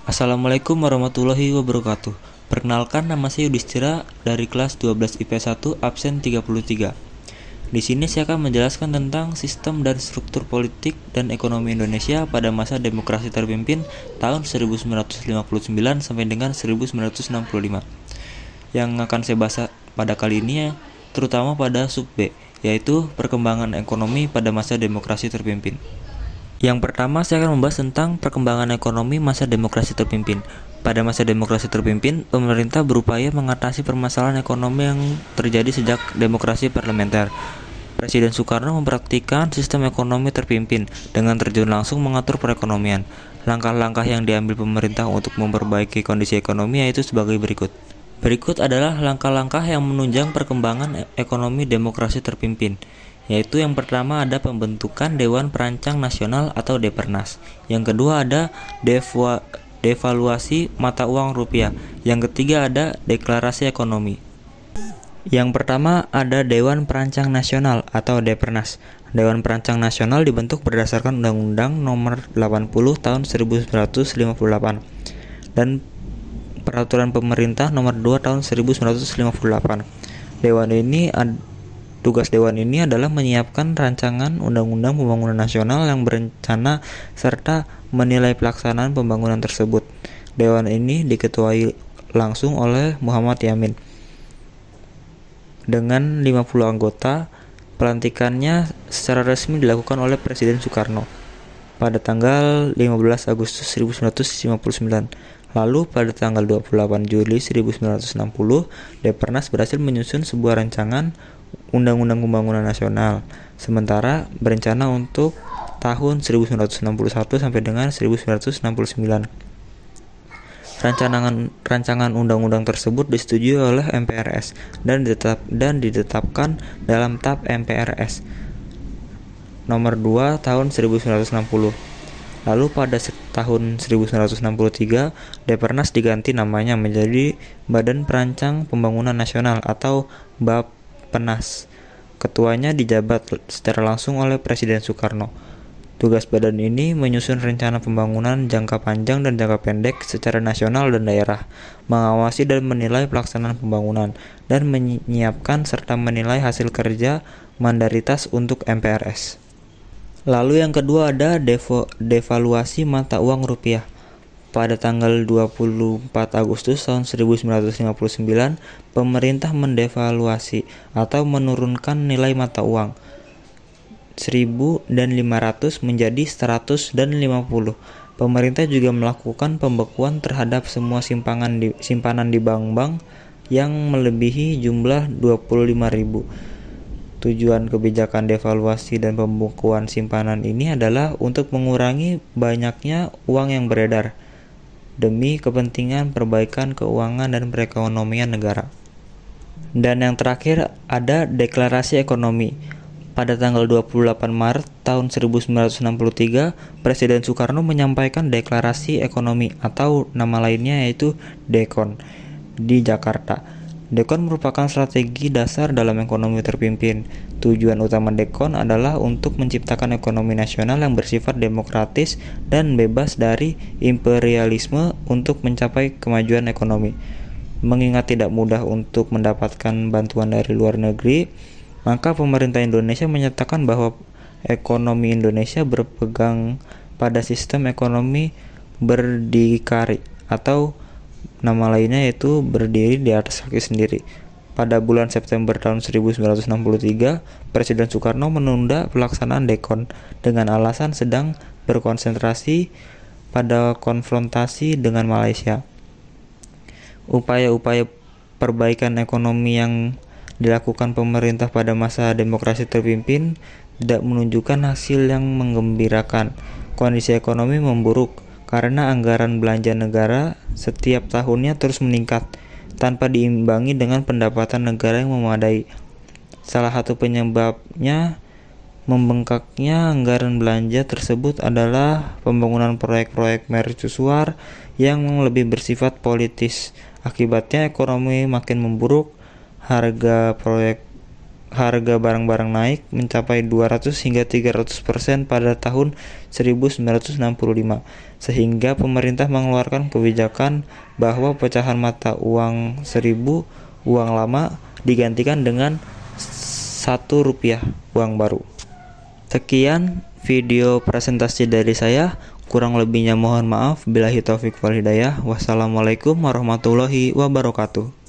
Assalamualaikum warahmatullahi wabarakatuh. Perkenalkan, nama saya Yudhistira dari kelas 12 IP 1 absen 33. Di sini saya akan menjelaskan tentang sistem dan struktur politik dan ekonomi Indonesia pada masa demokrasi terpimpin tahun 1959 sampai dengan 1965. Yang akan saya bahas pada kali ini terutama pada sub B, yaitu perkembangan ekonomi pada masa demokrasi terpimpin. Yang pertama, saya akan membahas tentang perkembangan ekonomi masa demokrasi terpimpin. Pada masa demokrasi terpimpin, pemerintah berupaya mengatasi permasalahan ekonomi yang terjadi sejak demokrasi parlementer. Presiden Soekarno mempraktikkan sistem ekonomi terpimpin dengan terjun langsung mengatur perekonomian. Langkah-langkah yang diambil pemerintah untuk memperbaiki kondisi ekonomi yaitu sebagai berikut. Berikut adalah langkah-langkah yang menunjang perkembangan ekonomi demokrasi terpimpin, yaitu yang pertama ada pembentukan Dewan Perancang Nasional atau Depernas. Yang kedua ada devaluasi mata uang rupiah. Yang ketiga ada deklarasi ekonomi. Yang pertama ada Dewan Perancang Nasional atau Depernas. Dewan Perancang Nasional dibentuk berdasarkan Undang-Undang Nomor 80 Tahun 1958 dan Peraturan Pemerintah Nomor 2 Tahun 1958. Tugas Dewan ini adalah menyiapkan rancangan undang-undang pembangunan nasional yang berencana serta menilai pelaksanaan pembangunan tersebut. Dewan ini diketuai langsung oleh Muhammad Yamin dengan 50 anggota. Pelantikannya secara resmi dilakukan oleh Presiden Soekarno pada tanggal 15 Agustus 1959. Lalu pada tanggal 28 Juli 1960, Depernas berhasil menyusun sebuah rancangan Undang-Undang Pembangunan Nasional, sementara berencana untuk tahun 1961 sampai dengan 1969. Rancangan undang-undang tersebut disetujui oleh MPRS dan ditetapkan dalam TAP MPRS Nomor 2 Tahun 1960. Lalu pada tahun 1963, Depernas diganti namanya menjadi Badan Perancang Pembangunan Nasional atau Bappenas. Ketuanya dijabat secara langsung oleh Presiden Soekarno. Tugas badan ini menyusun rencana pembangunan jangka panjang dan jangka pendek secara nasional dan daerah, mengawasi dan menilai pelaksanaan pembangunan, dan menyiapkan serta menilai hasil kerja mandaritas untuk MPRS. Lalu yang kedua ada devaluasi mata uang rupiah. Pada tanggal 24 Agustus tahun 1959, pemerintah mendevaluasi atau menurunkan nilai mata uang 1.000 dan 500 menjadi 100 dan 50. Pemerintah juga melakukan pembekuan terhadap semua simpanan di bank-bank yang melebihi jumlah 25.000. Tujuan kebijakan devaluasi dan pembekuan simpanan ini adalah untuk mengurangi banyaknya uang yang beredar demi kepentingan perbaikan keuangan dan perekonomian negara. Dan yang terakhir ada deklarasi ekonomi. Pada tanggal 28 Maret tahun 1963, Presiden Soekarno menyampaikan deklarasi ekonomi atau nama lainnya yaitu DEKON di Jakarta. DEKON merupakan strategi dasar dalam ekonomi terpimpin. Tujuan utama DEKON adalah untuk menciptakan ekonomi nasional yang bersifat demokratis dan bebas dari imperialisme untuk mencapai kemajuan ekonomi. Mengingat tidak mudah untuk mendapatkan bantuan dari luar negeri, maka pemerintah Indonesia menyatakan bahwa ekonomi Indonesia berpegang pada sistem ekonomi berdikari atau nama lainnya yaitu berdiri di atas kaki sendiri. Pada bulan September tahun 1963, Presiden Soekarno menunda pelaksanaan DEKON dengan alasan sedang berkonsentrasi pada konfrontasi dengan Malaysia. Upaya-upaya perbaikan ekonomi yang dilakukan pemerintah pada masa demokrasi terpimpin tidak menunjukkan hasil yang menggembirakan. Kondisi ekonomi memburuk karena anggaran belanja negara setiap tahunnya terus meningkat tanpa diimbangi dengan pendapatan negara yang memadai. Salah satu penyebabnya membengkaknya anggaran belanja tersebut adalah pembangunan proyek-proyek mercusuar yang lebih bersifat politis. Akibatnya ekonomi makin memburuk, harga proyek harga barang-barang naik mencapai 200 hingga 300% pada tahun 1965, sehingga pemerintah mengeluarkan kebijakan bahwa pecahan mata uang 1000 uang lama digantikan dengan 1 rupiah uang baru. Sekian video presentasi dari saya, kurang lebihnya mohon maaf. Billahi taufik wal hidayah. Wassalamualaikum warahmatullahi wabarakatuh.